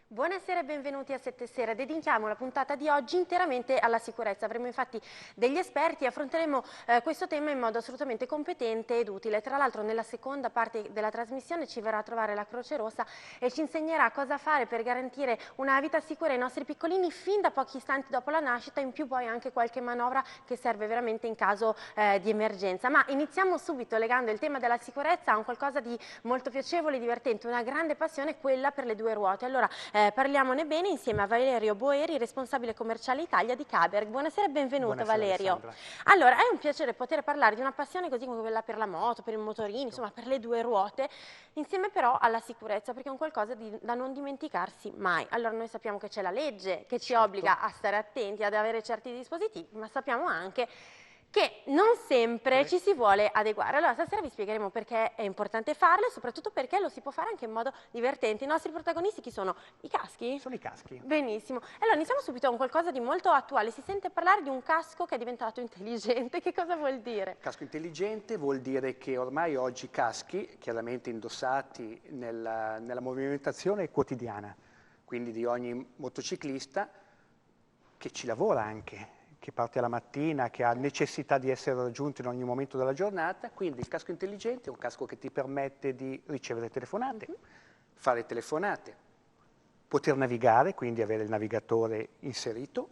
Buonasera e benvenuti a Sette Sera. Dedichiamo la puntata di oggi interamente alla sicurezza. Avremo infatti degli esperti e affronteremo questo tema in modo assolutamente competente ed utile. Tra l'altro nella seconda parte della trasmissione ci verrà a trovare la Croce Rossa e ci insegnerà cosa fare per garantire una vita sicura ai nostri piccolini fin da pochi istanti dopo la nascita, in più poi anche qualche manovra che serve veramente in caso di emergenza. Ma iniziamo subito legando il tema della sicurezza a un qualcosa di molto piacevole e divertente, una grande passione, quella per le due ruote. Allora, parliamone bene insieme a Valerio Boeri, responsabile commerciale Italia di Caberg. Buonasera e benvenuto. Buonasera, Valerio. Alessandra. Allora, è un piacere poter parlare di una passione così come quella per la moto, per il motorino, insomma per le due ruote, insieme però alla sicurezza, perché è un qualcosa da non dimenticarsi mai. Allora, noi sappiamo che c'è la legge che ci obbliga a stare attenti, ad avere certi dispositivi, ma sappiamo anche che non sempre ci si vuole adeguare. Allora stasera vi spiegheremo perché è importante farlo e soprattutto perché lo si può fare anche in modo divertente. I nostri protagonisti chi sono? I caschi? Sono i caschi. Benissimo. Allora iniziamo subito con qualcosa di molto attuale. Si sente parlare di un casco che è diventato intelligente. Che cosa vuol dire? Casco intelligente vuol dire che ormai oggi i caschi, chiaramente indossati nella movimentazione quotidiana, quindi di ogni motociclista, che ci lavora anche, che parte la mattina, che ha necessità di essere raggiunto in ogni momento della giornata, quindi il casco intelligente è un casco che ti permette di ricevere telefonate, fare telefonate, poter navigare, quindi avere il navigatore inserito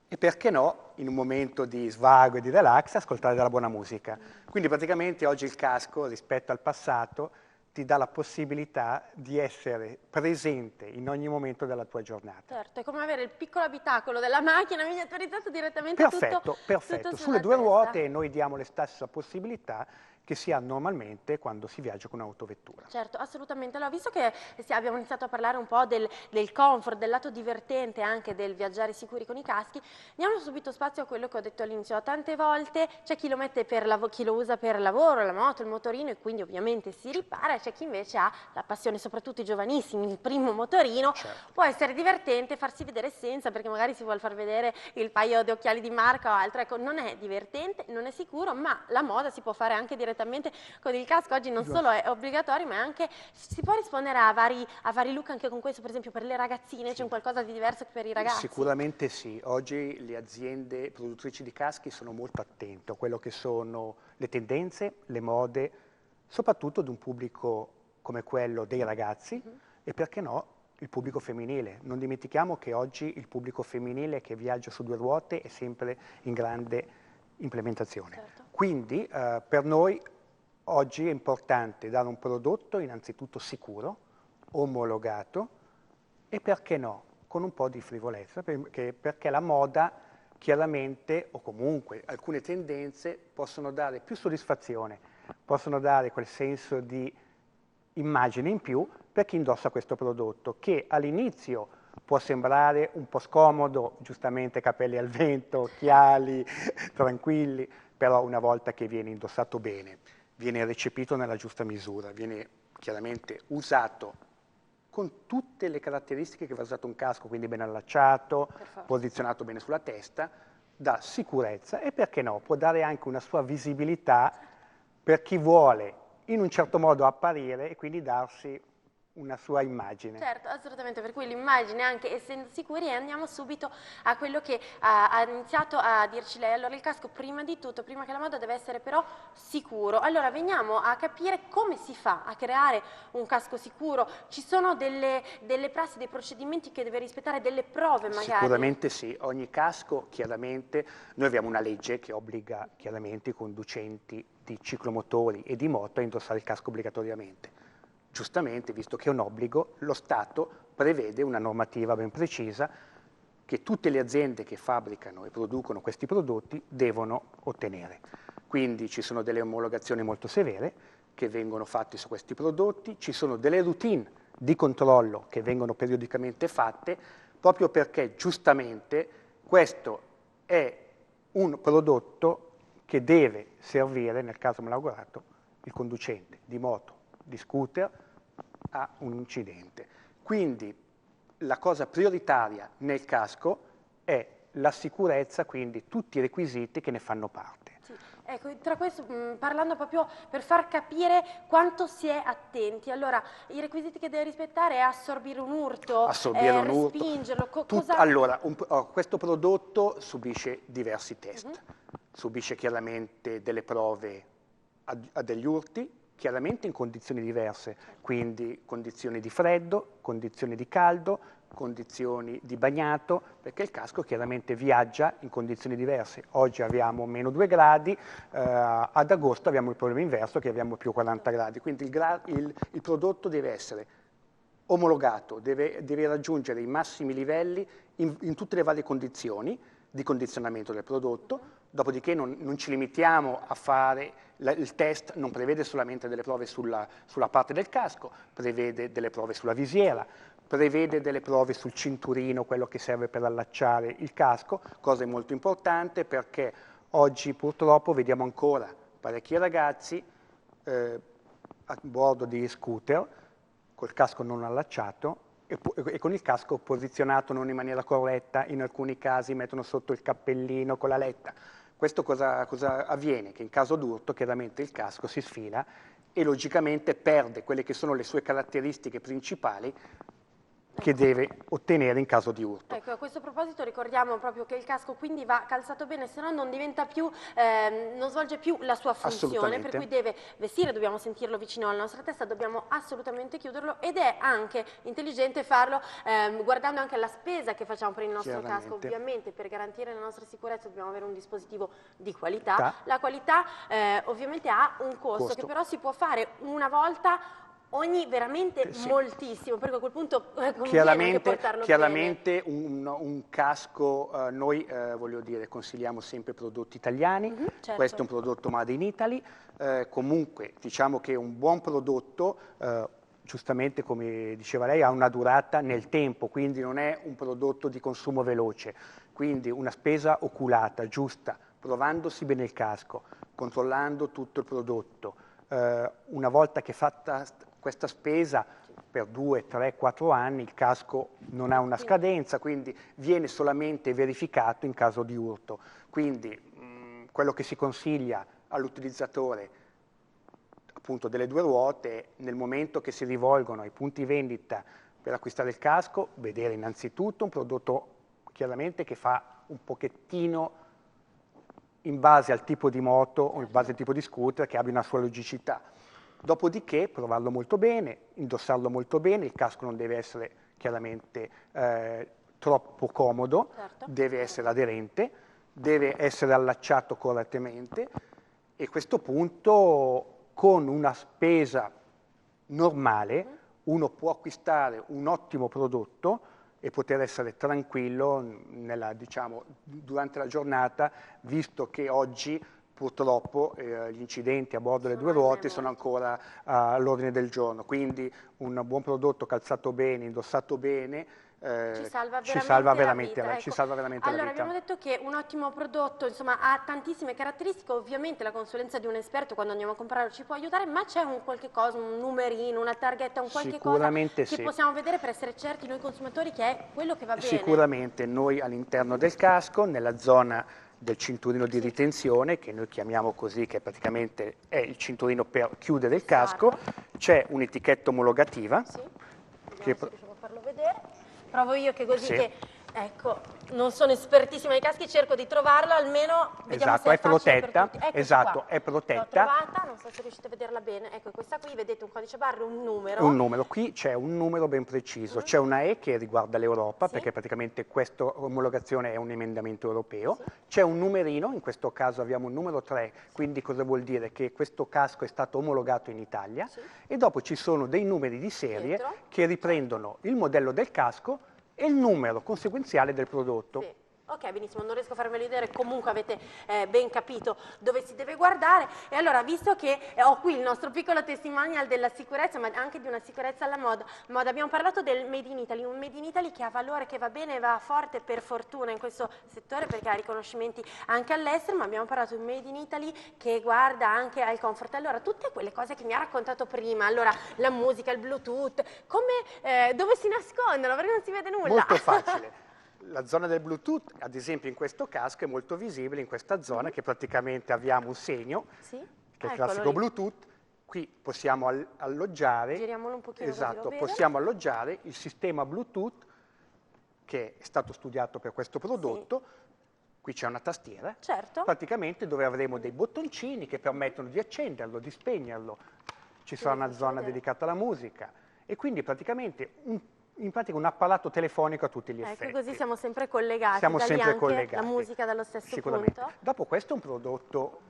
e perché no, in un momento di svago e di relax, ascoltare della buona musica. Quindi praticamente oggi il casco, rispetto al passato, ti dà la possibilità di essere presente in ogni momento della tua giornata. Certo, è come avere il piccolo abitacolo della macchina miniaturizzato direttamente perfetto, tutto sulle due testa. ruote noi diamo le stesse possibilità che si ha normalmente quando si viaggia con un'autovettura. Certo, assolutamente. Allora, visto che abbiamo iniziato a parlare un po' del comfort, del lato divertente anche del viaggiare sicuri con i caschi, diamo subito spazio a quello che ho detto all'inizio. Tante volte c'è chi lo mette chi lo usa per lavoro, la moto, il motorino, e quindi ovviamente si ripara, c'è chi invece ha la passione, soprattutto i giovanissimi, il primo motorino. Certo. Può essere divertente farsi vedere senza, perché magari si vuole far vedere il paio di occhiali di marca o altro. Ecco, non è divertente, non è sicuro, ma la moda si può fare anche direttamente con il casco. Oggi non solo è obbligatorio, ma anche si può rispondere a vari look anche con questo. Per esempio per le ragazzine c'è un qualcosa di diverso che per i ragazzi. Sicuramente sì. Oggi le aziende produttrici di caschi sono molto attente a quello che sono le tendenze, le mode, soprattutto ad un pubblico come quello dei ragazzi e perché no il pubblico femminile. Non dimentichiamo che oggi il pubblico femminile che viaggia su due ruote è sempre in grande implementazione. Certo. Quindi per noi oggi è importante dare un prodotto innanzitutto sicuro, omologato e perché no, con un po' di frivolezza, perché la moda chiaramente, o comunque alcune tendenze, possono dare più soddisfazione, possono dare quel senso di immagine in più per chi indossa questo prodotto, che all'inizio può sembrare un po' scomodo, giustamente capelli al vento, occhiali, tranquilli, però una volta che viene indossato bene, viene recepito nella giusta misura, viene chiaramente usato con tutte le caratteristiche che va usato un casco, quindi ben allacciato, posizionato bene sulla testa, dà sicurezza e perché no, può dare anche una sua visibilità per chi vuole in un certo modo apparire e quindi darsi una sua immagine. Certo, assolutamente, per cui l'immagine anche essendo sicuri, e andiamo subito a quello che ha iniziato a dirci lei. Allora il casco prima di tutto, prima che la moda, deve essere però sicuro. Allora veniamo a capire come si fa a creare un casco sicuro. Ci sono delle prassi, dei procedimenti che deve rispettare, delle prove magari? Sicuramente sì, ogni casco chiaramente, noi abbiamo una legge che obbliga chiaramente i conducenti di ciclomotori e di moto a indossare il casco obbligatoriamente. Giustamente, visto che è un obbligo, lo Stato prevede una normativa ben precisa che tutte le aziende che fabbricano e producono questi prodotti devono ottenere. Quindi ci sono delle omologazioni molto severe che vengono fatte su questi prodotti, ci sono delle routine di controllo che vengono periodicamente fatte, proprio perché giustamente questo è un prodotto che deve servire, nel caso malaugurato, il conducente di moto, di scooter, ha un incidente. Quindi la cosa prioritaria nel casco è la sicurezza, quindi tutti i requisiti che ne fanno parte. Sì. Ecco, tra questo, parlando proprio per far capire quanto si è attenti, allora i requisiti che deve rispettare è assorbire un urto, respingerlo, Allora, questo prodotto subisce diversi test, subisce chiaramente delle prove a degli urti, chiaramente in condizioni diverse, quindi condizioni di freddo, condizioni di caldo, condizioni di bagnato, perché il casco chiaramente viaggia in condizioni diverse. Oggi abbiamo meno 2 gradi, ad agosto abbiamo il problema inverso che abbiamo più 40 gradi, quindi il prodotto deve essere omologato, deve raggiungere i massimi livelli in tutte le varie condizioni di condizionamento del prodotto, dopodiché non ci limitiamo a fare il test, non prevede solamente delle prove sulla parte del casco, prevede delle prove sulla visiera, prevede delle prove sul cinturino, quello che serve per allacciare il casco, cosa molto importante perché oggi purtroppo vediamo ancora parecchi ragazzi a bordo di scooter col casco non allacciato e con il casco posizionato non in maniera corretta, in alcuni casi mettono sotto il cappellino con la letta. Questo cosa avviene? Che in caso d'urto chiaramente il casco si sfila e logicamente perde quelle che sono le sue caratteristiche principali che deve ottenere in caso di urto. Ecco, a questo proposito ricordiamo proprio che il casco quindi va calzato bene, se no non diventa più, non svolge più la sua funzione, per cui deve vestire, dobbiamo sentirlo vicino alla nostra testa, dobbiamo assolutamente chiuderlo ed è anche intelligente farlo guardando anche alla spesa che facciamo per il nostro casco. Ovviamente per garantire la nostra sicurezza dobbiamo avere un dispositivo di qualità, la qualità ovviamente ha un costo che però si può fare una volta ogni veramente moltissimo, perché a quel punto conviene anche portarlo chiaramente bene. Un casco, noi voglio dire, consigliamo sempre prodotti italiani, certo. Questo è un prodotto made in Italy, comunque diciamo che un buon prodotto, giustamente come diceva lei, ha una durata nel tempo, quindi non è un prodotto di consumo veloce, quindi una spesa oculata, giusta, provandosi bene il casco, controllando tutto il prodotto, una volta che è fatta questa spesa per 2, 3, 4 anni il casco non ha una scadenza, quindi viene solamente verificato in caso di urto. Quindi quello che si consiglia all'utilizzatore appunto delle 2 ruote, nel momento che si rivolgono ai punti vendita per acquistare il casco, vedere innanzitutto un prodotto chiaramente che fa un pochettino in base al tipo di moto o in base al tipo di scooter che abbia una sua logicità. Dopodiché provarlo molto bene, indossarlo molto bene, il casco non deve essere chiaramente troppo comodo, deve essere aderente, deve essere allacciato correttamente e a questo punto con una spesa normale uno può acquistare un ottimo prodotto e poter essere tranquillo diciamo, durante la giornata, visto che oggi purtroppo gli incidenti a bordo delle 2 ruote sono ancora all'ordine del giorno, quindi un buon prodotto calzato bene, indossato bene, ci salva veramente la vita. Allora, abbiamo detto che un ottimo prodotto insomma, ha tantissime caratteristiche, ovviamente la consulenza di un esperto quando andiamo a comprarlo ci può aiutare, ma c'è un qualche cosa, un numerino, una targhetta, un qualche cosa che possiamo vedere per essere certi noi consumatori che è quello che va bene? Sicuramente noi all'interno del casco, nella zona del cinturino di ritenzione, che noi chiamiamo così, che praticamente è il cinturino per chiudere il casco, c'è un'etichetta omologativa. Vediamo se riusciamo a farlo vedere. Provo io che così che, ecco, non sono espertissima ai caschi, cerco di trovarla, almeno vediamo se è protetta, è protetta. L'ho trovata, non so se riuscite a vederla bene, ecco questa qui, vedete un codice barre, un numero. Un numero, qui c'è un numero ben preciso, c'è una E che riguarda l'Europa, perché praticamente questa omologazione è un emendamento europeo, c'è un numerino, in questo caso abbiamo un numero 3, quindi cosa vuol dire? Che questo casco è stato omologato in Italia e dopo ci sono dei numeri di serie che riprendono il modello del casco e il numero conseguenziale del prodotto. Ok, benissimo, non riesco a farmelo vedere, comunque avete ben capito dove si deve guardare. E allora, visto che ho qui il nostro piccolo testimonial della sicurezza, ma anche di una sicurezza alla moda, abbiamo parlato del Made in Italy, un Made in Italy che ha valore, che va bene e va forte per fortuna in questo settore perché ha riconoscimenti anche all'estero, ma abbiamo parlato di un Made in Italy che guarda anche al comfort. Allora, tutte quelle cose che mi ha raccontato prima, allora la musica, il Bluetooth, dove si nascondono? Perché non si vede nulla. Molto facile. La zona del Bluetooth, ad esempio in questo casco, è molto visibile in questa zona che praticamente abbiamo un segno, sì? che è il classico Bluetooth. Qui possiamo alloggiare, giriamolo un pochino esatto, così lo vedo. possiamo alloggiare il sistema Bluetooth che è stato studiato per questo prodotto. Sì. Qui c'è una tastiera, certo, praticamente dove avremo dei bottoncini che permettono di accenderlo, di spegnerlo. Ci sarà una zona dedicata alla musica e quindi praticamente in pratica un apparato telefonico a tutti gli effetti. Ecco, così siamo sempre collegati, siamo sempre anche collegati. La musica dallo stesso Sicuramente. punto. Dopo questo è un prodotto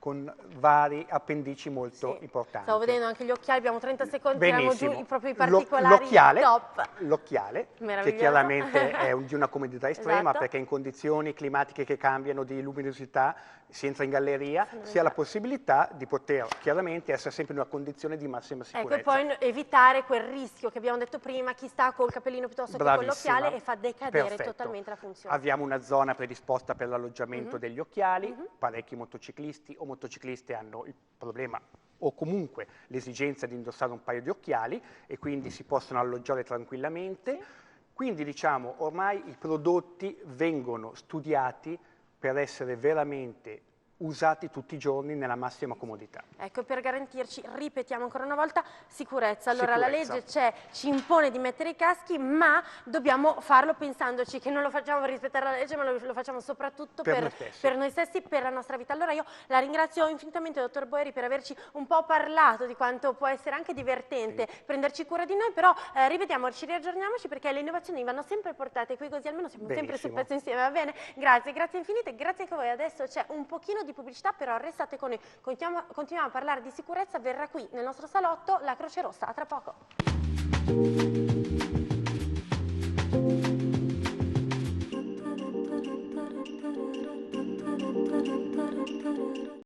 con vari appendici molto importanti. Stavo vedendo anche gli occhiali, abbiamo 30 secondi, benissimo. Tiriamo giù proprio i particolari top. L'occhiale, che chiaramente è di una comodità estrema, esatto, perché in condizioni climatiche che cambiano di luminosità, si entra in galleria, si ha la possibilità di poter chiaramente essere sempre in una condizione di massima sicurezza. Ecco, e poi evitare quel rischio che abbiamo detto prima, chi sta col capellino piuttosto che con l'occhiale e fa decadere totalmente la funzione. Abbiamo una zona predisposta per l'alloggiamento degli occhiali, parecchi motociclisti o motocicliste hanno il problema o comunque l'esigenza di indossare un paio di occhiali e quindi si possono alloggiare tranquillamente. Quindi diciamo ormai i prodotti vengono studiati per essere veramente usati tutti i giorni nella massima comodità. Ecco, per garantirci, ripetiamo ancora una volta, sicurezza. Allora la legge c'è, ci impone di mettere i caschi, ma dobbiamo farlo pensandoci che non lo facciamo per rispettare la legge, ma lo facciamo soprattutto per noi stessi, per la nostra vita. Allora io la ringrazio infinitamente, dottor Boeri, per averci un po' parlato di quanto può essere anche divertente prenderci cura di noi, però ripetiamo, ci riaggiorniamoci perché le innovazioni vanno sempre portate qui, così almeno siamo sempre sul pezzo insieme, va bene? Grazie, grazie infinite, grazie anche a voi. Adesso c'è un pochino di pubblicità, però restate con noi, continuiamo a parlare di sicurezza, verrà qui nel nostro salotto la Croce Rossa, a tra poco.